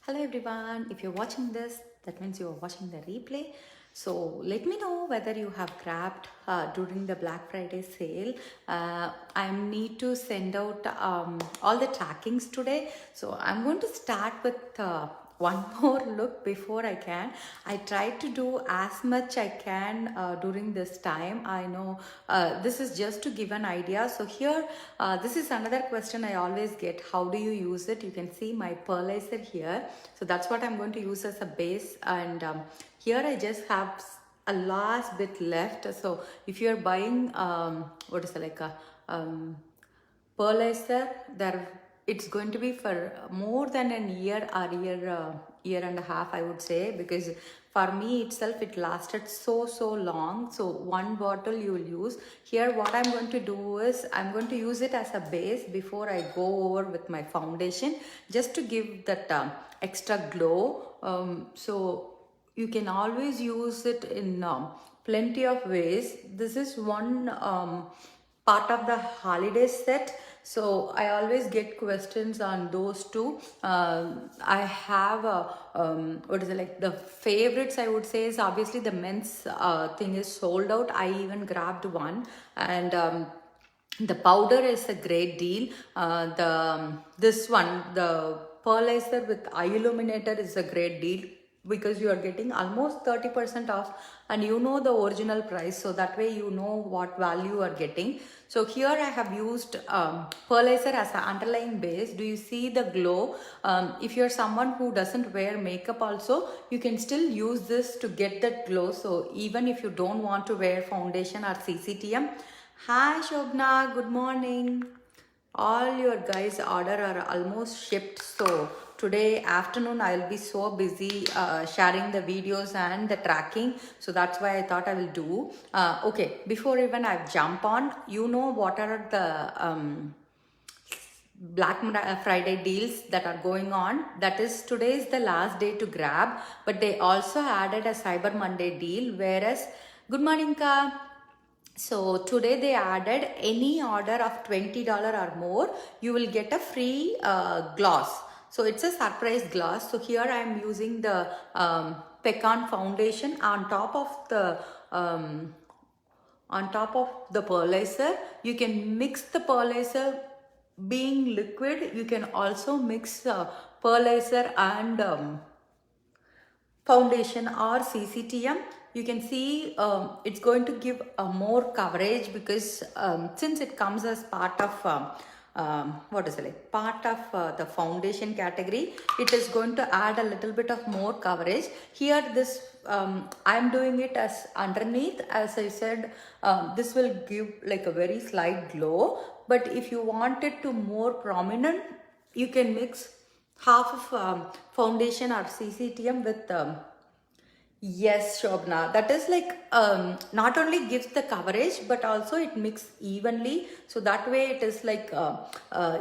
Hello everyone, if you're watching this, that means you're watching the replay. So let me know whether you have grabbed during the Black Friday sale. I need to send out all the trackings today. So I'm going to start with one more look before I can. I try to do as much I can during this time. I know this is just to give an idea. So here, this is another question I always get. How do you use it? You can see my pearlizer here. So that's what I'm going to use as a base. And here I just have a last bit left. So if you're buying, what is it, like a pearlizer, there it's going to be for more than a year or year and a half, I would say, because for me itself it lasted so long. So one bottle you will use. Here what I'm going to do is I'm going to use it as a base before I go over with my foundation, just to give that extra glow. So you can always use it in plenty of ways. This is one part of the holiday set, so I always get questions on those two. I have what is it, like the favorites I would say is obviously the men's thing is sold out. I even grabbed one, and the powder is a great deal. This one, the pearlizer with eye illuminator, is a great deal because you are getting almost 30% off, and you know the original price, so that way you know what value you are getting. So here I have used pearlizer as an underlying base. Do you see the glow? If you're someone who doesn't wear makeup also, you can still use this to get that glow. So even if you don't want to wear foundation or CCTM. Hi Shobna, good morning. All your guys' order are almost shipped, so today afternoon I'll be so busy sharing the videos and the tracking, so that's why I thought I will do. Okay, before even I jump on, you know what are the Black Friday deals that are going on. That is, today is the last day to grab, but they also added a Cyber Monday deal, whereas, good morning Ka. So today they added any order of $20 or more, you will get a free gloss. So it's a surprise gloss. So here I am using the Pecan foundation on top of the pearlizer. You can mix the pearlizer. Being liquid, you can also mix pearlizer and foundation or CCTM. You can see it's going to give more coverage because since it comes as part of what is it, like part of the foundation category, it is going to add a little bit of more coverage. Here this I'm doing it as underneath. As I said, this will give like a very slight glow, but if you want it to more prominent, you can mix half of foundation or CCTM with yes, Shobna. That is like not only gives the coverage, but also it mixes evenly. So that way it is like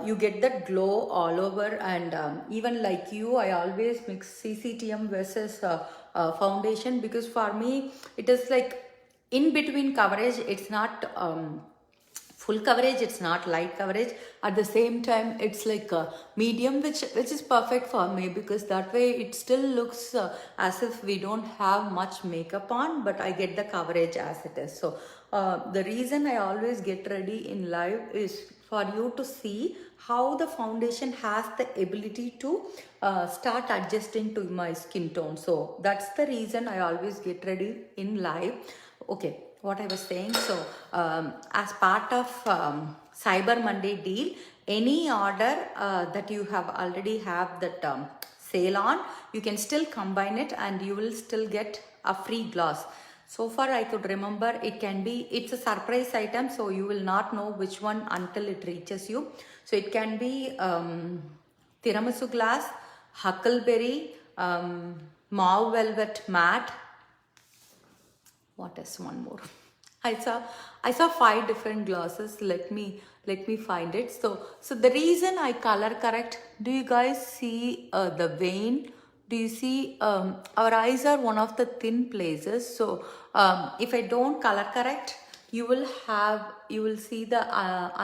you get that glow all over. And even like you, I always mix CCTM versus foundation, because for me it is like in between coverage. It's not full coverage, it's not light coverage. At the same time, it's like a medium, which is perfect for me, because that way it still looks as if we don't have much makeup on, but I get the coverage as it is. So the reason I always get ready in live is for you to see how the foundation has the ability to start adjusting to my skin tone. So that's the reason I always get ready in live. Okay, what I was saying. So as part of Cyber Monday deal, any order that you have already have that sale on, you can still combine it and you will still get a free gloss. So far I could remember, it's a surprise item, so you will not know which one until it reaches you. So it can be tiramisu glass, huckleberry, mauve velvet matte. What is one more? I saw 5 different glosses. Let me find it. So the reason I color correct, do you guys see the vein? Do you see our eyes are one of the thin places? So if I don't color correct, you will see the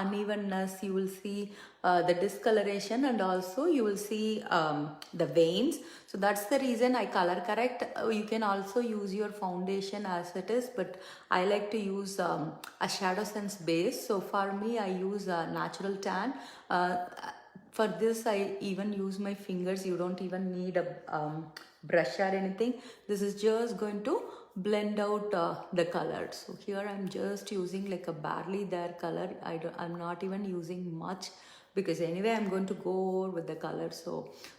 unevenness, you will see the discoloration, and also you will see the veins. So that's the reason I color correct. You can also use your foundation as it is, but I like to use a Shadow Sense base. So for me, I use a natural tan. For this, I even use my fingers. You don't even need a brush or anything. This is just going to blend out the color. So here I'm just using like a barely there color. I'm not even using much, because anyway I'm going to go with the color. So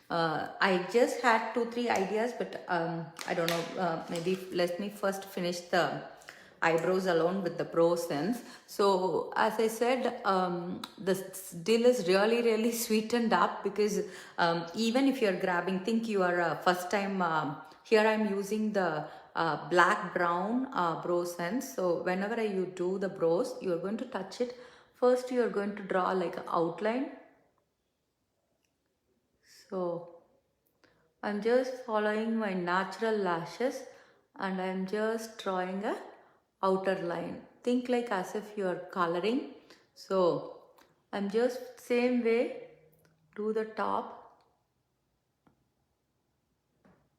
I just had 2-3 ideas, but I don't know, maybe let me first finish the eyebrows alone with the Pro Sense. So as I said, the dill is really sweetened up, because even if you're grabbing, think you are first time, here I'm using the black brown Brow Sense. So whenever you do the brows, you're going to touch it. First you're going to draw like an outline. So I'm just following my natural lashes, and I'm just drawing a outer line. Think like as if you're coloring. So I'm just same way do the top.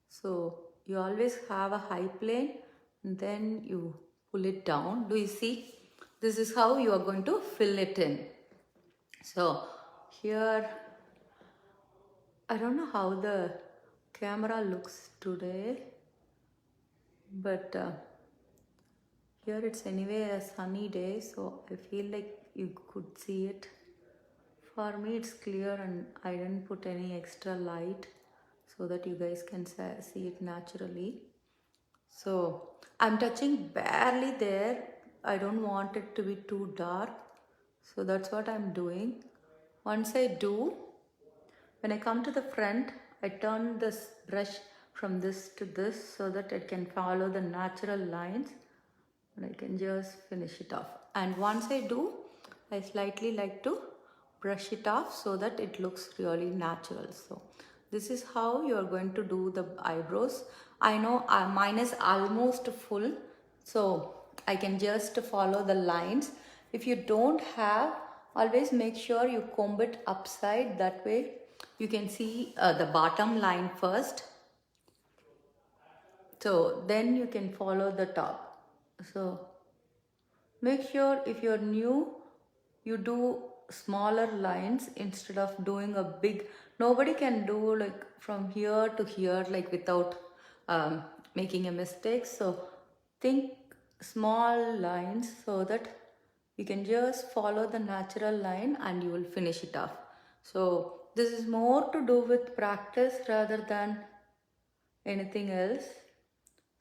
So you always have a high plane, and then you pull it down. Do you see? This is how you are going to fill it in. So here, I don't know how the camera looks today, but here it's anyway a sunny day, so I feel like you could see it. For me it's clear, and I didn't put any extra light so that you guys can see it naturally. So I'm touching barely there. I don't want it to be too dark, so that's what I'm doing. Once I do, when I come to the front, I turn this brush from this to this so that it can follow the natural lines, and I can just finish it off. And once I do, I slightly like to brush it off so that it looks really natural. So this is how you are going to do the eyebrows. I know mine is almost full, so I can just follow the lines. If you don't have, always make sure you comb it upside, that way you can see the bottom line first. So then you can follow the top. So make sure if you're new, you do smaller lines instead of doing a big. Nobody can do like from here to here like without making a mistake. So think small lines so that you can just follow the natural line and you will finish it off. So this is more to do with practice rather than anything else.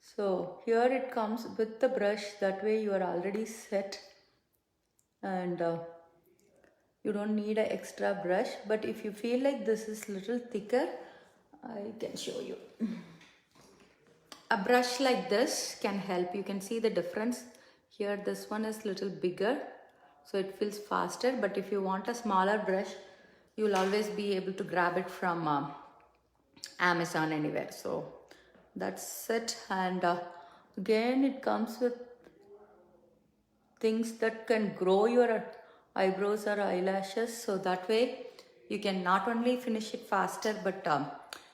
So here it comes with the brush, that way you are already set, and you don't need an extra brush. But if you feel like this is little thicker, I can show you. A brush like this can help. You can see the difference here. This one is little bigger, so it feels faster. But if you want a smaller brush, you will always be able to grab it from Amazon, anywhere. So that's it. And again, it comes with things that can grow your eyebrows or eyelashes, so that way you can not only finish it faster, but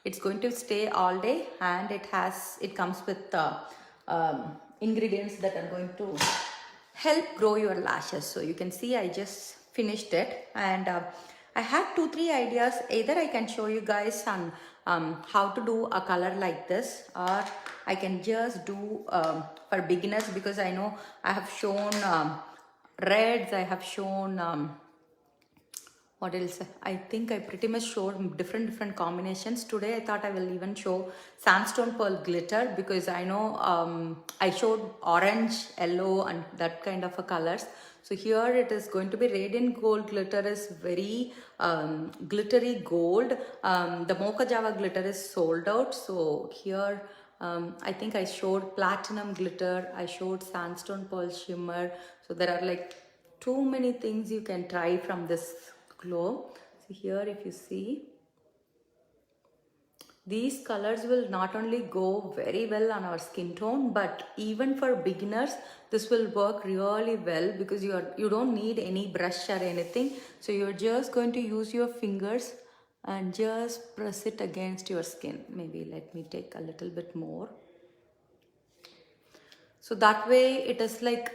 it's going to stay all day, and it comes with ingredients that are going to help grow your lashes. So you can see I just finished it, and I had 2-3 ideas. Either I can show you guys on how to do a color like this, or I can just do for beginners, because I know I have shown reds, I have shown what else? I think I pretty much showed different combinations. Today I thought I will even show sandstone pearl glitter, because I know I showed orange, yellow and that kind of a colors. So here it is going to be radiant gold glitter, is very glittery gold. The mocha java glitter is sold out. So here I think I showed platinum glitter, I showed sandstone pearl shimmer. So there are like too many things you can try from this glow. So here if you see, These colors will not only go very well on our skin tone, but even for beginners, this will work really well because you don't need any brush or anything. So you're just going to use your fingers and just press it against your skin. Maybe let me take a little bit more. So that way it is like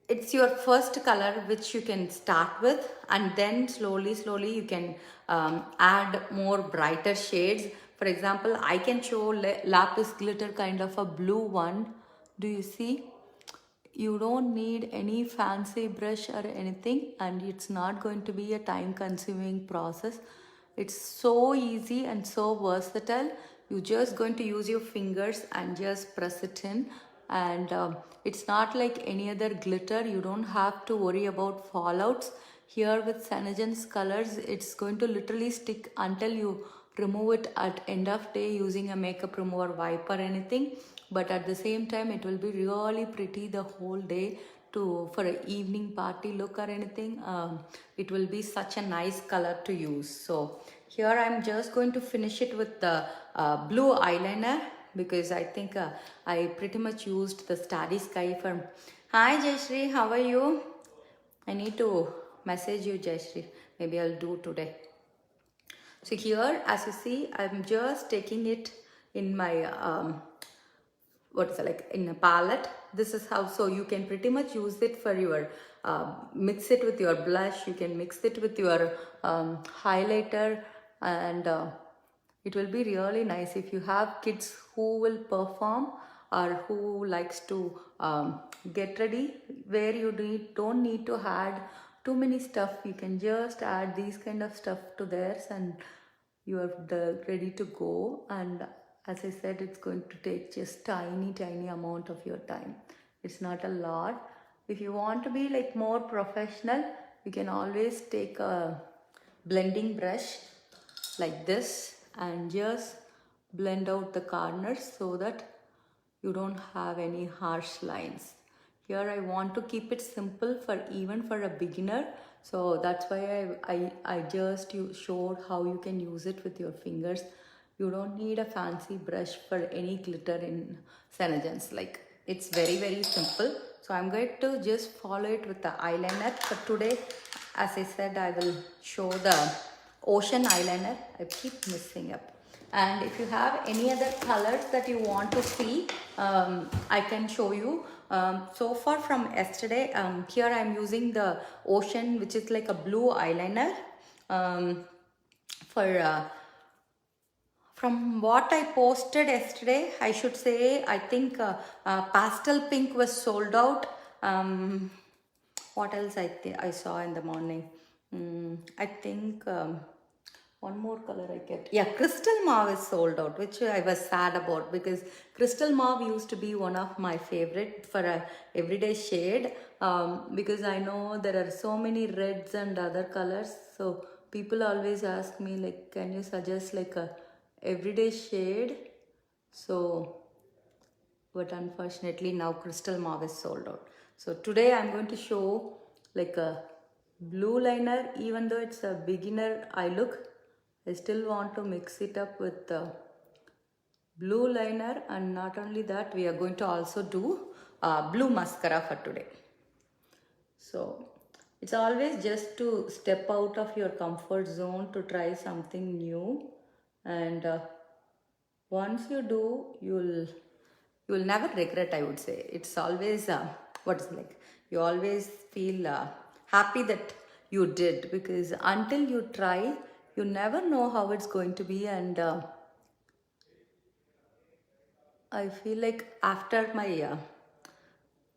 it's your first color which you can start with, and then slowly you can add more brighter shades. For example, I can show lapis glitter kind of a blue one. Do you see? You don't need any fancy brush or anything, and it's not going to be a time consuming process. It's so easy and so versatile. You're just going to use your fingers and just press it in, and it's not like any other glitter. You don't have to worry about fallouts. Here with SeneGence colors, it's going to literally stick until you remove it at end of day using a makeup remover wipe or anything. But at the same time, it will be really pretty the whole day for an evening party look or anything. It will be such a nice color to use. So here I'm just going to finish it with the blue eyeliner, because I think I pretty much used the Starry Sky from... Hi Jayashree, how are you? I need to message you, Jayashree. Maybe I'll do today. So here, as you see, I'm just taking it in my in a palette. This is how, so you can pretty much use it for your mix it with your blush, you can mix it with your highlighter, and it will be really nice if you have kids who will perform or who likes to get ready, where you don't need to add too many stuff. You can just add these kind of stuff to theirs and you are ready to go. And as I said, it's going to take just tiny amount of your time. It's not a lot. If you want to be like more professional, you can always take a blending brush like this and just blend out the corners so that you don't have any harsh lines. Here I want to keep it simple for even for a beginner, so that's why I just showed how you can use it with your fingers. You don't need a fancy brush for any glitter in SeneGence. Like, it's very simple. So I'm going to just follow it with the eyeliner. But today, as I said, I will show the ocean eyeliner. I keep messing up. And if you have any other colors that you want to see, I can show you. So far from yesterday, here I am using the ocean, which is like a blue eyeliner. From what I posted yesterday, I should say, I think pastel pink was sold out. What else I saw in the morning? I think one more color I kept. Yeah, crystal mauve is sold out, which I was sad about, because crystal mauve used to be one of my favorite for a everyday shade, because I know there are so many reds and other colors. So people always ask me, like, can you suggest like a everyday shade? So, but unfortunately now crystal mauve is sold out. So today I'm going to show like a blue liner. Even though it's a beginner eye look, I still want to mix it up with the blue liner. And not only that, we are going to also do blue mascara for today. So it's always just to step out of your comfort zone to try something new, and once you do, you'll never regret, I would say. It's always you always feel happy that you did, because until you try, you never know how it's going to be. And I feel like after my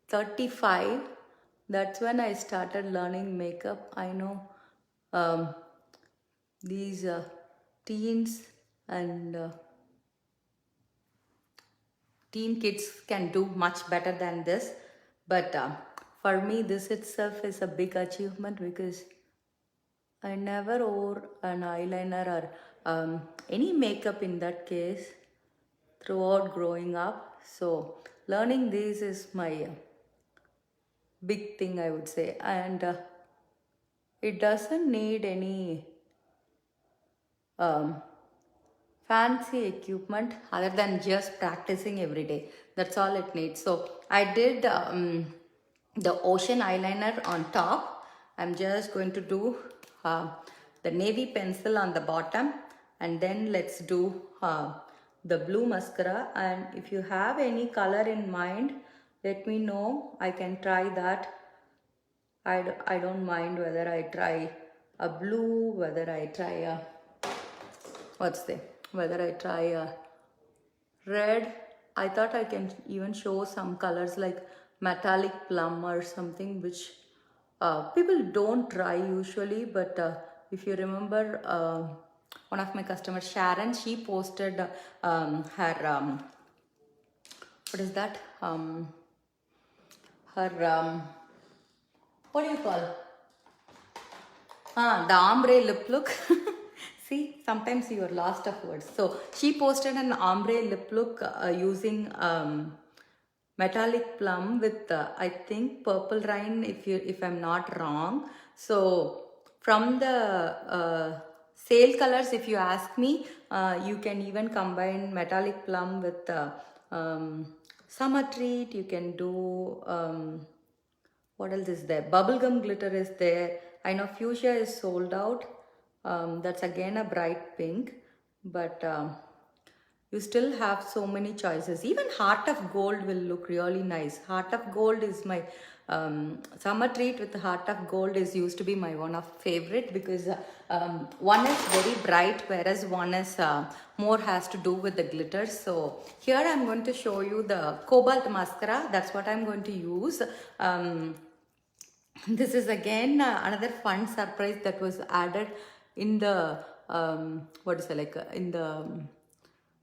35, that's when I started learning makeup. I know these teens and teen kids can do much better than this, but for me this itself is a big achievement, because I never wore an eyeliner or any makeup in that case throughout growing up. So learning this is my big thing, I would say. And it doesn't need any fancy equipment other than just practicing every day. That's all it needs. So I did the ocean eyeliner on top. I'm just going to do the navy pencil on the bottom, and then let's do the blue mascara. And if you have any color in mind, let me know. I can try that. I don't mind whether I try a blue, whether I try a whether I try a red. I thought I can even show some colors like metallic plum or something, which people don't try usually, but if you remember, one of my customers, Sharon, she posted her what is that, her what do you call, the ombre lip look. See, sometimes you are lost of words. So she posted an ombre lip look using metallic plum with I think purple rind, if I'm not wrong. So from the sale colors, if you ask me, you can even combine metallic plum with summer treat. You can do what else is there? Bubblegum glitter is there. I know fuchsia is sold out. That's again a bright pink, but you still have so many choices. Even heart of gold will look really nice. Heart of gold is my summer treat with heart of gold is used to be my one of favorite, because one is very bright, whereas one is more has to do with the glitter. So here I'm going to show you the cobalt mascara. That's what I'm going to use. This is again another fun surprise that was added in the in the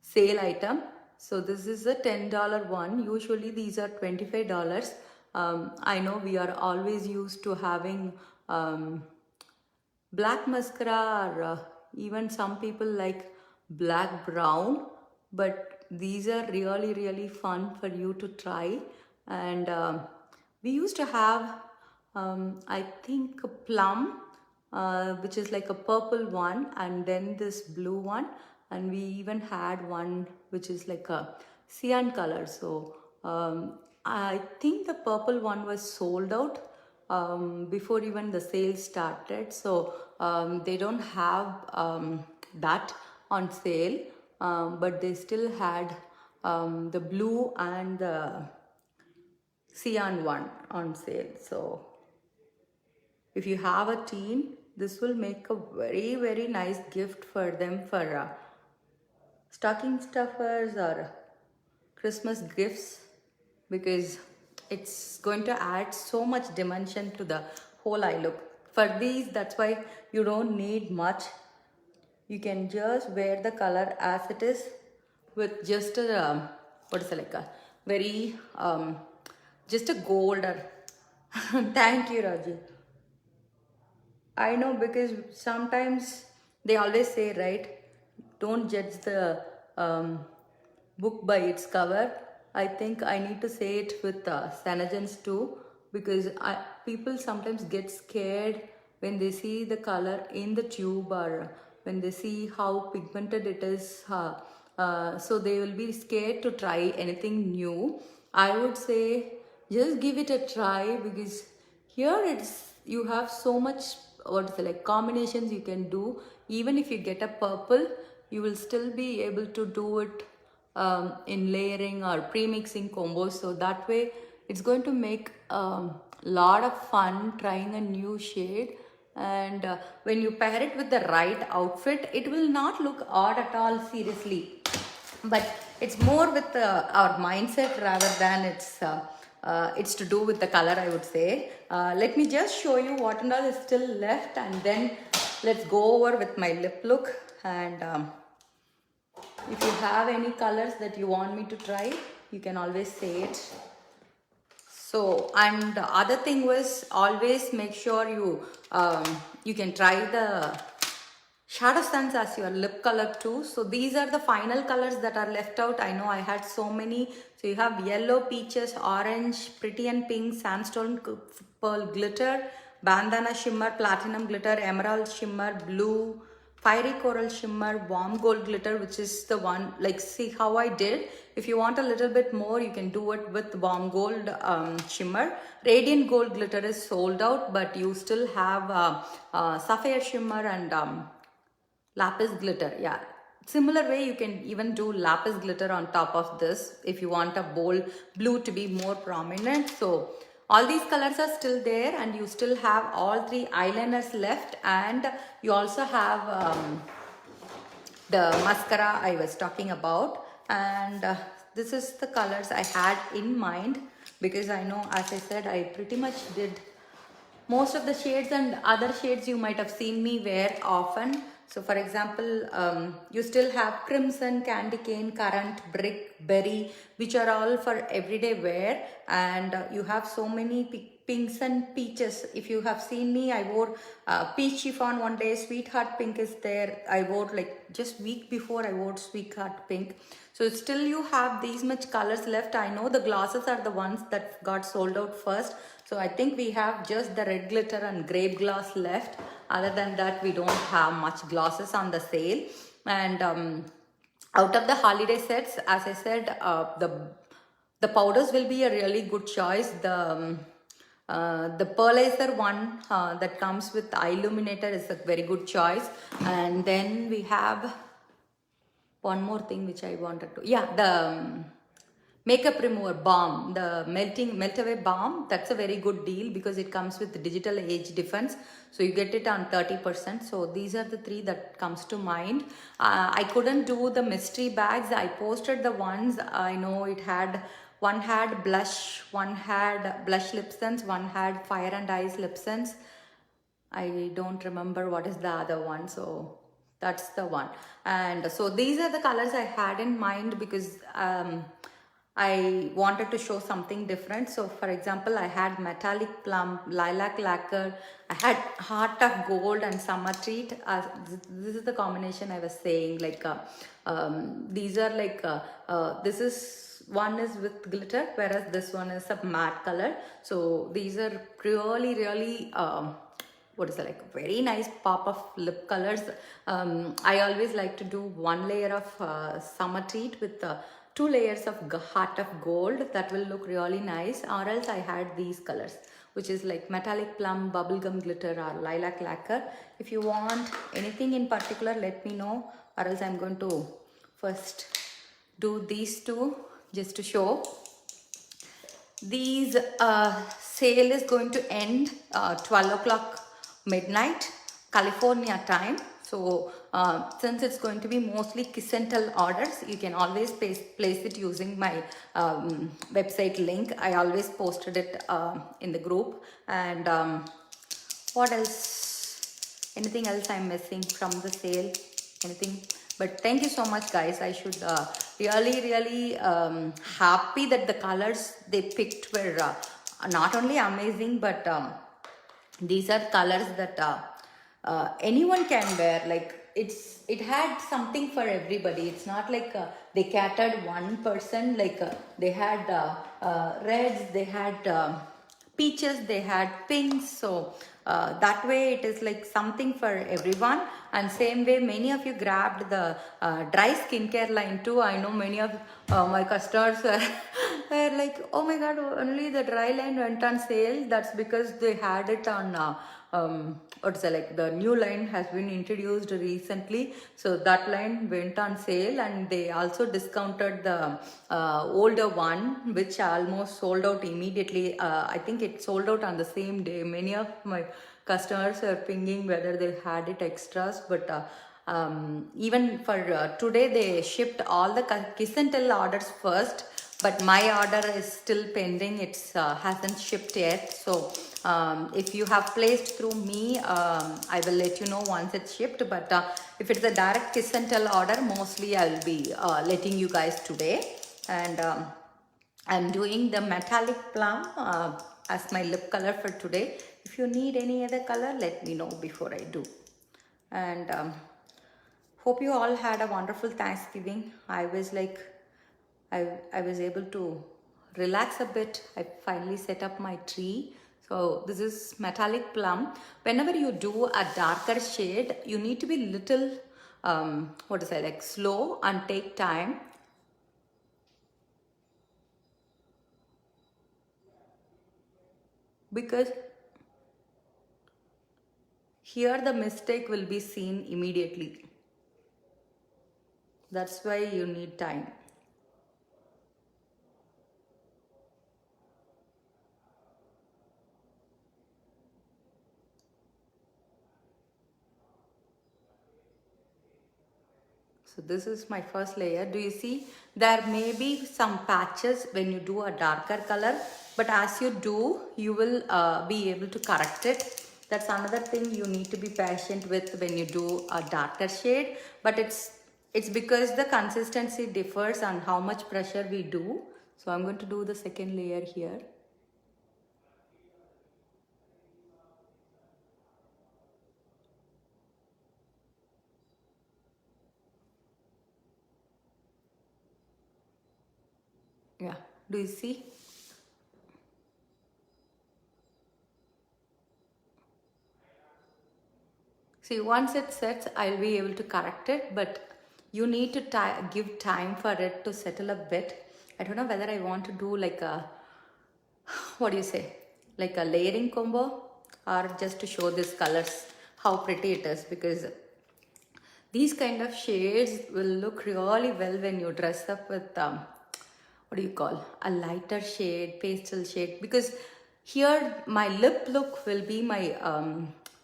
sale item. So this is a $10 one. Usually these are $25. I know we are always used to having black mascara, or even some people like black brown, but these are really fun for you to try. And we used to have I think a plum, which is like a purple one, and then this blue one, and we even had one which is like a cyan color. So I think the purple one was sold out before even the sale started. So they don't have that on sale, but they still had the blue and the cyan one on sale. So if you have a teen, this will make a very nice gift for them for stocking stuffers or Christmas gifts, because it's going to add so much dimension to the whole eye look. For these, that's why you don't need much. You can just wear the color as it is with just a very just a gold or thank you, Raji. I know, because sometimes they always say, right, don't judge the book by its cover. I think I need to say it with Sanagans too, because people sometimes get scared when they see the color in the tube, or when they see how pigmented it is. So they will be scared to try anything new. I would say just give it a try, because here you have so much combinations you can do. Even if you get a purple, you will still be able to do it in layering or pre-mixing combos. So that way it's going to make a lot of fun trying a new shade. And when you pair it with the right outfit, it will not look odd at all, seriously. But it's more with our mindset rather than it's to do with the color, I would say. Let me just show you what and all is still left, and then let's go over with my lip look. And if you have any colors that you want me to try, you can always say it. So, and the other thing was, always make sure you can try the shadow suns as your lip color too. So these are the final colors that are left out. I know I had so many. So you have yellow, peaches, orange, pretty and pink, sandstone pearl glitter, bandana shimmer, platinum glitter, emerald shimmer, blue, Fiery Coral Shimmer Warm Gold Glitter, which is the one, like, see how I did. If you want a little bit more, you can do it with Warm Gold Shimmer. Radiant Gold Glitter is sold out, but you still have Sapphire Shimmer and Lapis Glitter. Yeah, similar way you can even do Lapis Glitter on top of this if you want a bold blue to be more prominent. So all these colors are still there, and you still have all 3 eyeliners left, and you also have the mascara I was talking about. And this is the colors I had in mind, because I know, as I said, I pretty much did most of the shades, and other shades you might have seen me wear often. So for example, you still have Crimson, Candy Cane, Currant, Brick, Berry, which are all for everyday wear. And you have so many pinks and peaches. If you have seen me, I wore peach chiffon one day, Sweetheart Pink is there. I wore, like, just week before I wore Sweetheart Pink. So still you have these much colors left. I know the glosses are the ones that got sold out first. So I think we have just the red glitter and grape gloss left. Other than that, we don't have much glosses on the sale. And out of the holiday sets, as I said, the powders will be a really good choice. The Pearlizer one that comes with eye illuminator is a very good choice. And then we have one more thing which I wanted to, yeah, the makeup remover balm, the melt away balm. That's a very good deal because it comes with digital age defense, so you get it on 30%. So these are the 3 that comes to mind. I couldn't do the mystery bags. I posted the ones. I know it had, one had blush, one had blush lip sense, one had fire and ice lip sense. I don't remember what is the other one, so that's the one. And so these are the colors I had in mind, because I wanted to show something different. So for example, I had Metallic Plum, Lilac Lacquer, I had Heart of Gold and Summer Treat. This is the combination I was saying, like these are like this is, one is with glitter, whereas this one is a matte color. So these are really what is it, like very nice pop of lip colors. I always like to do 1 layer of Summer Treat with 2 layers of Heart of Gold. That will look really nice. Or else I had these colors, which is like Metallic Plum, Bubblegum Glitter, or Lilac Lacquer. If you want anything in particular, let me know, or else I'm going to first do these 2 just to show. These sale is going to end 12 o'clock midnight California time. So since it's going to be mostly kiss and tell orders, you can always place it using my website link. I always posted it in the group. And what else? Anything else I'm missing from the sale? Anything? But thank you so much, guys. I should really happy that the colors they picked were not only amazing, but these are colors that anyone can wear. Like it had something for everybody. It's not like they catered one person. Like they had reds, they had peaches, they had pinks. So that way it is like something for everyone. And same way, many of you grabbed the dry skincare line too. I know many of my customers were like, oh my god, only the dry line went on sale. That's because they had it on what's it, like the new line has been introduced recently, so that line went on sale. And they also discounted the older one, which almost sold out immediately. I think it sold out on the same day. Many of my customers are pinging whether they had it extras, but even for today they shipped all the kiss and tell orders first, but my order is still pending. It's hasn't shipped yet. So if you have placed through me, I will let you know once it's shipped. But if it's a direct kiss and tell order, mostly I'll be letting you guys today. And I'm doing the Metallic Plum as my lip color for today. If you need any other color, let me know before I do. And hope you all had a wonderful Thanksgiving. I was like, I was able to relax a bit. I finally set up my tree. So this is metallic plum. Whenever you do a darker shade, you need to be little, what is I like, slow and take time. Because here the mistake will be seen immediately. That's why you need time. So this is my first layer. Do you see there may be some patches when you do a darker color, but as you do, you will be able to correct it. That's another thing you need to be patient with when you do a darker shade, but it's because the consistency differs on how much pressure we do. So I'm going to do the second layer here. Yeah, do you see? See, once it sets, I'll be able to correct it, but you need to give time for it to settle a bit. I don't know whether I want to do like a, what do you say, like a layering combo, or just to show these colors, how pretty it is, because these kind of shades will look really well when you dress up with, what do you call, a lighter shade, pastel shade, because here my lip look will be my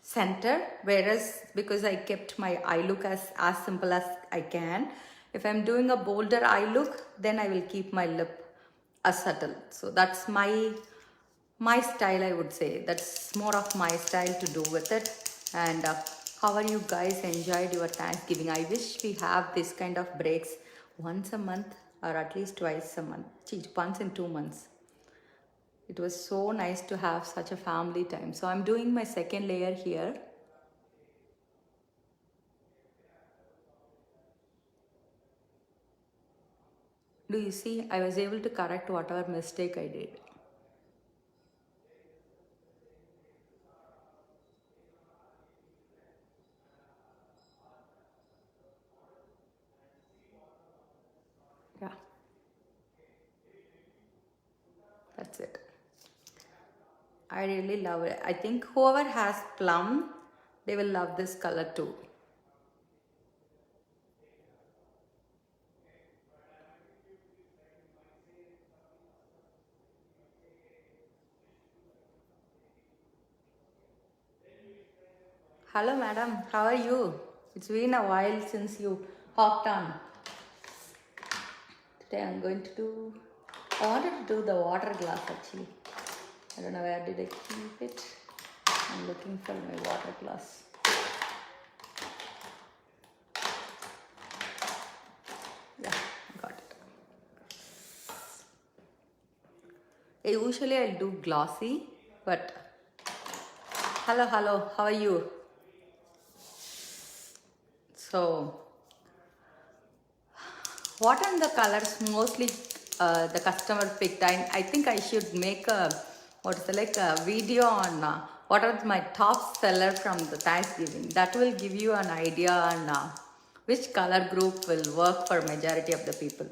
center, whereas because I kept my eye look as simple as I can. If I'm doing a bolder eye look, then I will keep my lip as subtle. So that's my style, I would say. That's more of my style to do with it. And how are you guys enjoyed your Thanksgiving? I wish we have this kind of breaks once a month or at least twice a month. Once in 2 months. It was so nice to have such a family time. So I'm doing my second layer here. Do you see? I was able to correct whatever mistake I did. Yeah, that's it. I really love it. I think whoever has plum, they will love this color too. Hello, madam. How are you? It's been a while since you hopped on. Today I'm going to do. I wanted to do the water glass actually. I don't know where did I keep it. I'm looking for my water glass. Yeah, got it. Usually I'll do glossy, but hello, how are you? So, what are the colors mostly the customer picked? I think I should make a, what's the, like a video on what are my top seller from the Thanksgiving. That will give you an idea on which color group will work for majority of the people.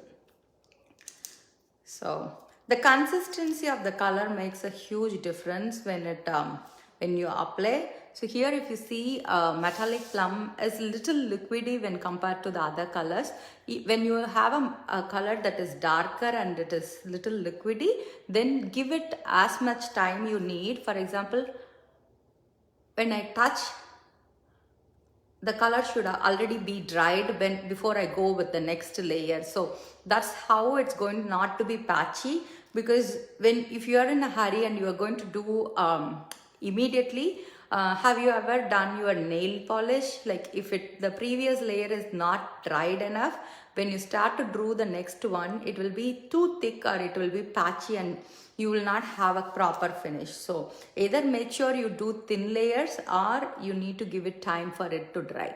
So the consistency of the color makes a huge difference when you apply. So here if you see metallic plum is little liquidy when compared to the other colors. When you have a color that is darker and it is little liquidy, then give it as much time you need. For example, when I touch, the color should already be dried before I go with the next layer. So that's how it's going not to be patchy, because if you are in a hurry and you are going to do immediately, have you ever done your nail polish? Like if the previous layer is not dried enough, when you start to do the next one, it will be too thick or it will be patchy and you will not have a proper finish. So either make sure you do thin layers or you need to give it time for it to dry.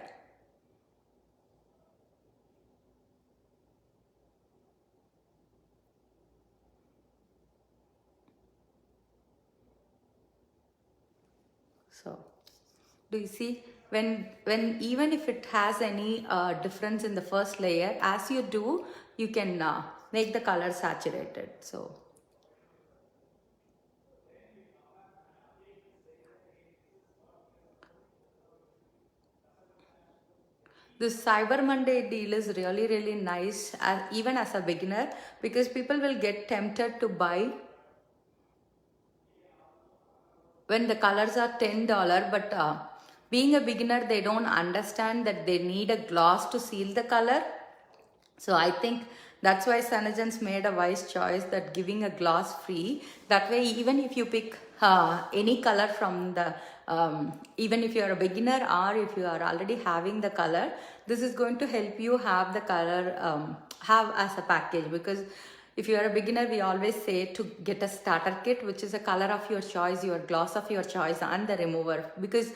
So do you see, when even if it has any difference in the first layer, as you do, you can make the color saturated. So this Cyber Monday deal is really, really nice, even as a beginner, because people will get tempted to buy when the colors are $10, but being a beginner, they don't understand that they need a gloss to seal the color. So I think that's why Sanajans made a wise choice that giving a gloss free. That way, even if you pick any color from the, even if you are a beginner or if you are already having the color, this is going to help you have the color, have as a package. Because if you are a beginner, we always say to get a starter kit, which is a color of your choice, your gloss of your choice, and the remover. Because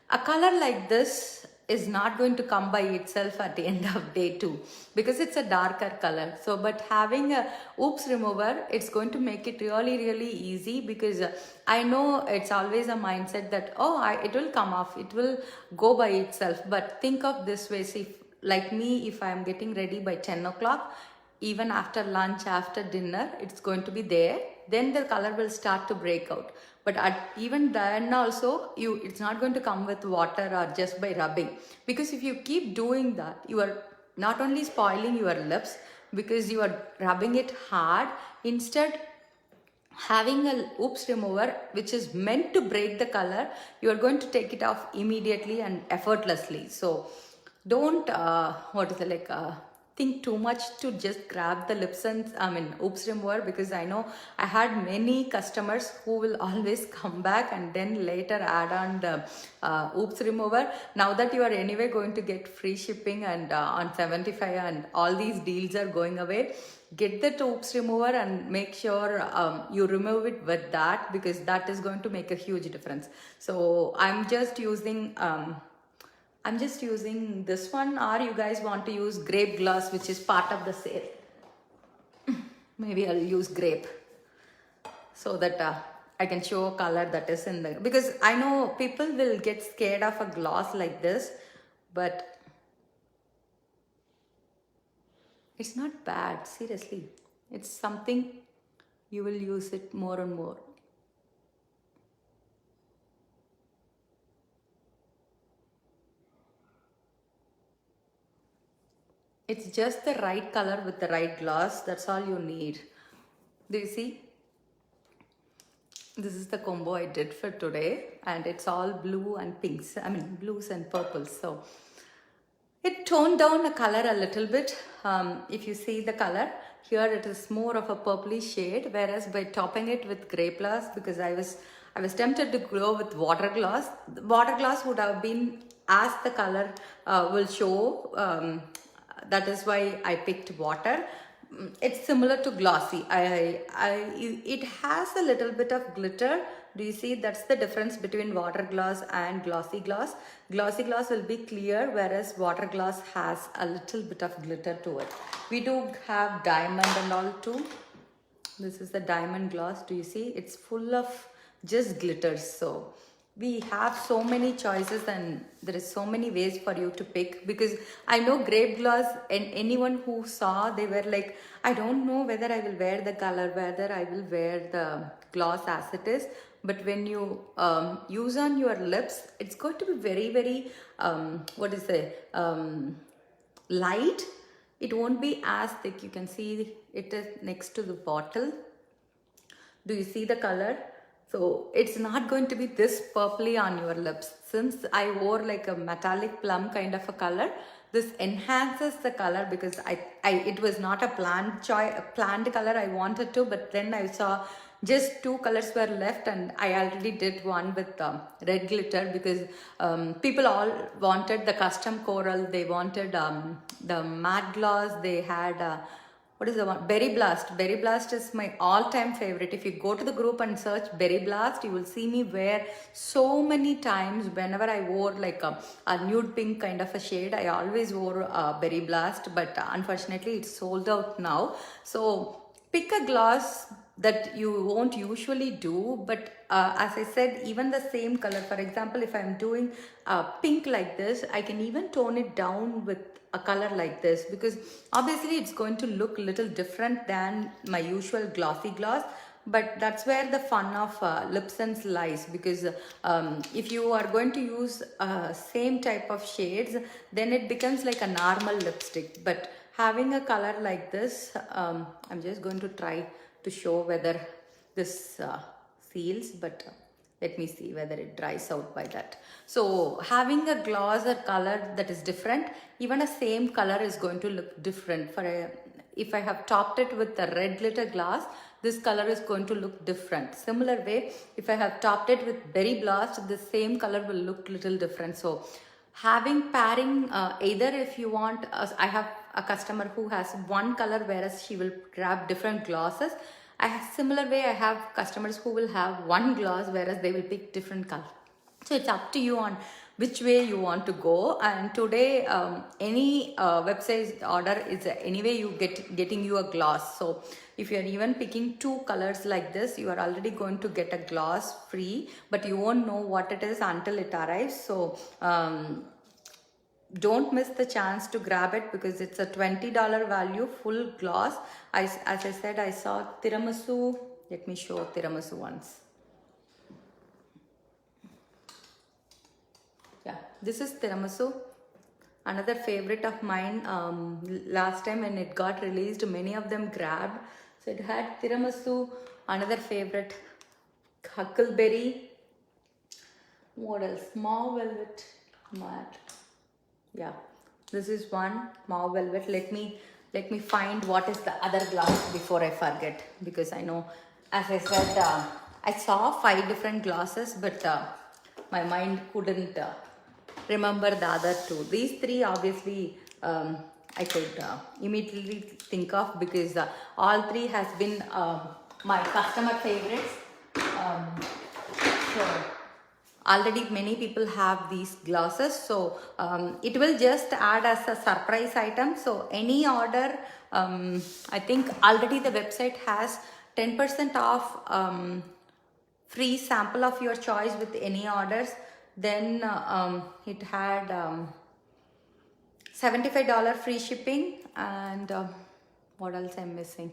a color like this is not going to come by itself at the end of day 2, because it's a darker color. So but having a oops remover, it's going to make it really, really easy. Because I know it's always a mindset that, oh, it will come off, it will go by itself. But think of this way, see, like me, if I'm getting ready by 10 o'clock, even after lunch, after dinner, it's going to be there. Then the color will start to break out. But even then also, it's not going to come with water or just by rubbing. Because if you keep doing that, you are not only spoiling your lips, because you are rubbing it hard. Instead, having a oops remover, which is meant to break the color, you are going to take it off immediately and effortlessly. So don't think too much to just grab the lips and oops remover. Because I know I had many customers who will always come back and then later add on the oops remover. Now that you are anyway going to get free shipping and on 75 and all these deals are going away, get the oops remover and make sure you remove it with that, because that is going to make a huge difference. So I'm just using this one, or you guys want to use grape gloss, which is part of the sale. Maybe I'll use grape so that I can show a color that is in the, because I know people will get scared of a gloss like this, but it's not bad, seriously. It's something you will use it more and more. It's just the right color with the right gloss. That's all you need. Do you see? This is the combo I did for today, and it's all blue and pinks. Blues and purples. So it toned down the color a little bit. If you see the color, here it is more of a purpley shade, whereas by topping it with grape gloss, because I was tempted to go with water gloss. Water gloss would have been as the color will show. That is why I picked water. It's similar to glossy. It has a little bit of glitter. Do you see? That's the difference between water gloss and glossy gloss. Glossy gloss will be clear, whereas water gloss has a little bit of glitter to it. We do have diamond and all too. This is the diamond gloss. Do you see? It's full of just glitters. So we have so many choices, and there is so many ways for you to pick. Because I know grape gloss, and anyone who saw, they were like, I don't know whether I will wear the color, whether I will wear the gloss as it is. But when you use on your lips, it's going to be very, very light. It won't be as thick. You can see it is next to the bottle. Do you see the color? So it's not going to be this purpley on your lips. Since I wore like a metallic plum kind of a color, this enhances the color, because it was not a planned color I wanted to, but then I saw just 2 colors were left, and I already did one with red glitter, because people all wanted the custom coral. They wanted the matte gloss. They had what is the one? Berry Blast. Berry Blast is my all-time favorite. If you go to the group and search Berry Blast, you will see me wear so many times. Whenever I wore like a nude pink kind of a shade, I always wore Berry Blast, but unfortunately it's sold out now. So pick a gloss that you won't usually do. But as I said, even the same color, for example, if I'm doing pink like this, I can even tone it down with a color like this, because obviously it's going to look a little different than my usual glossy gloss. But that's where the fun of LipSense lies, because if you are going to use same type of shades, then it becomes like a normal lipstick. But having a color like this, I'm just going to try to show whether this seals, but let me see whether it dries out by that. So having a gloss or color that is different, even a same color is going to look different. If I have topped it with the red glitter gloss, this color is going to look different. Similar way, if I have topped it with berry blast, the same color will look little different. So having pairing, either if you want, I have a customer who has one color, whereas she will grab different glosses. Similar way, I have customers who will have one gloss, whereas they will pick different color. So it's up to you on which way you want to go. And today, any website order is anyway you getting you a gloss. So if you are even picking two colors like this, you are already going to get a gloss free, but you won't know what it is until it arrives. So don't miss the chance to grab it, because it's a $20 value full gloss. As I said, I saw tiramisu. Let me show tiramisu once. Yeah, this is tiramisu, another favorite of mine. Last time when it got released, many of them grabbed. So it had tiramisu, another favorite, huckleberry. What else? Mauve velvet matte. Yeah, this is one mauve velvet. Let me find what is the other gloss before I forget, because I know, as I said, I saw 5 different glosses, but my mind couldn't remember the other 2. These 3 obviously I could immediately think of, because all 3 has been my customer favorites. So already many people have these glosses, so it will just add as a surprise item. So any order, I think already the website has 10% off free sample of your choice with any orders. Then it had $75 free shipping, and what else I'm missing?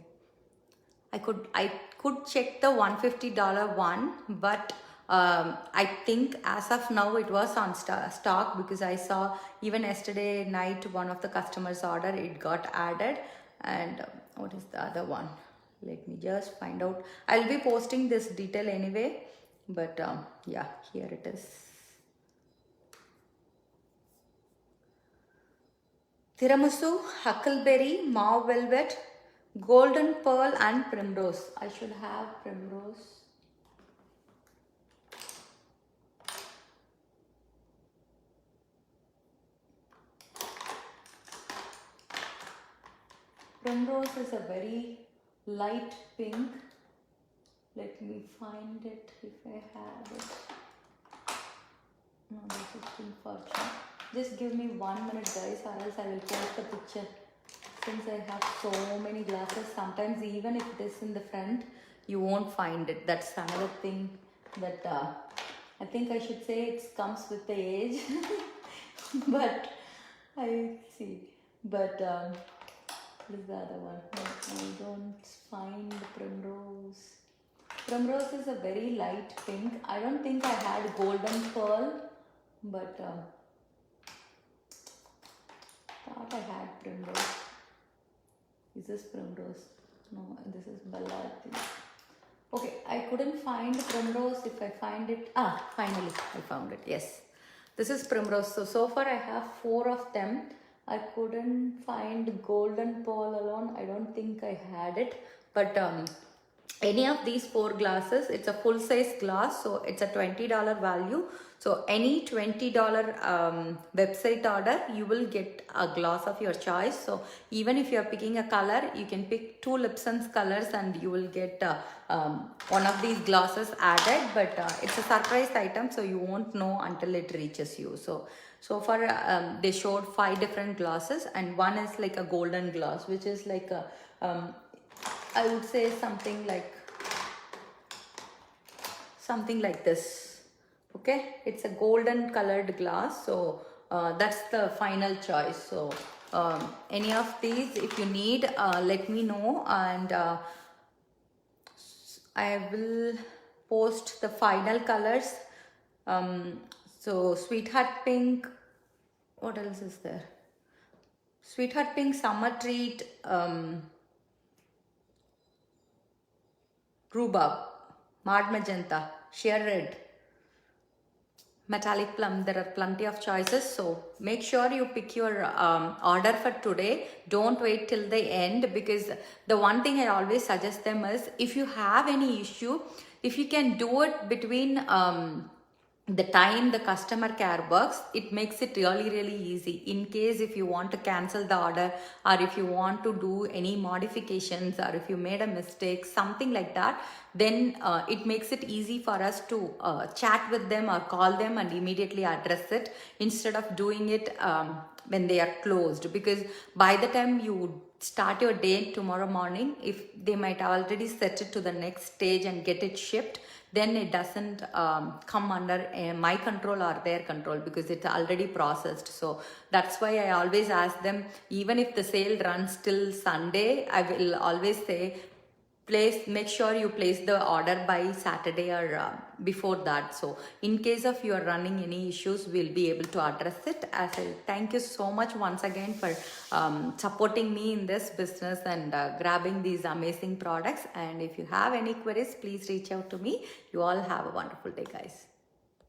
I could check the $150 one, but I think as of now it was on stock, because I saw even yesterday night one of the customers order, it got added. And what is the other one? Let me just find out. I'll be posting this detail anyway, but yeah, here it is. Tiramisu, huckleberry, mauve velvet, golden pearl and primrose. I should have primrose. Primrose is a very light pink. Let me find it if I have it. No, this is pink fortune. Just give me 1 minute, guys, or else I will post the picture. Since I have so many glasses, sometimes even if it is in the front, you won't find it. That's another thing that I think I should say it comes with the age. But I see. But what is the other one? I don't find primrose. Primrose is a very light pink. I don't think I had golden pearl, but thought I had primrose. Is this primrose? No, this is Ballati. Okay, I couldn't find primrose. If I find it, finally I found it. Yes, this is primrose. So far I have 4 of them. I couldn't find golden pearl alone. I don't think I had it, but any of these 4 glasses, it's a full size glass, so it's a $20 value. So any $20 website order, you will get a glass of your choice. So even if you are picking a color, you can pick 2 LipSense colors and you will get one of these glasses added. But it's a surprise item, so you won't know until it reaches you. So far they showed 5 different glasses, and one is like a golden glass, which is like a I would say something like something like this. Okay, it's a golden colored glass, so that's the final choice. So any of these, if you need, let me know, and I will post the final colors. So Sweetheart Pink, what else is there? Sweetheart Pink, Summer Treat, Rhubarb, Mad Magenta, Sheer Red, Metallic Plum. There are plenty of choices, so make sure you pick your order for today. Don't wait till the end, because the one thing I always suggest them is, if you have any issue, if you can do it between the time the customer care works, it makes it really easy. In case if you want to cancel the order, or if you want to do any modifications, or if you made a mistake, something like that, then it makes it easy for us to chat with them or call them and immediately address it, instead of doing it when they are closed. Because by the time you start your day tomorrow morning, if they might already set it to the next stage and get it shipped, then it doesn't come under my control or their control, because it's already processed. So that's why I always ask them, even if the sale runs till Sunday, I will always say, make sure you place the order by Saturday or before that. So in case of you are running any issues, we'll be able to address it. As I thank you so much once again for supporting me in this business and grabbing these amazing products. And if you have any queries, please reach out to me. You all have a wonderful day, guys.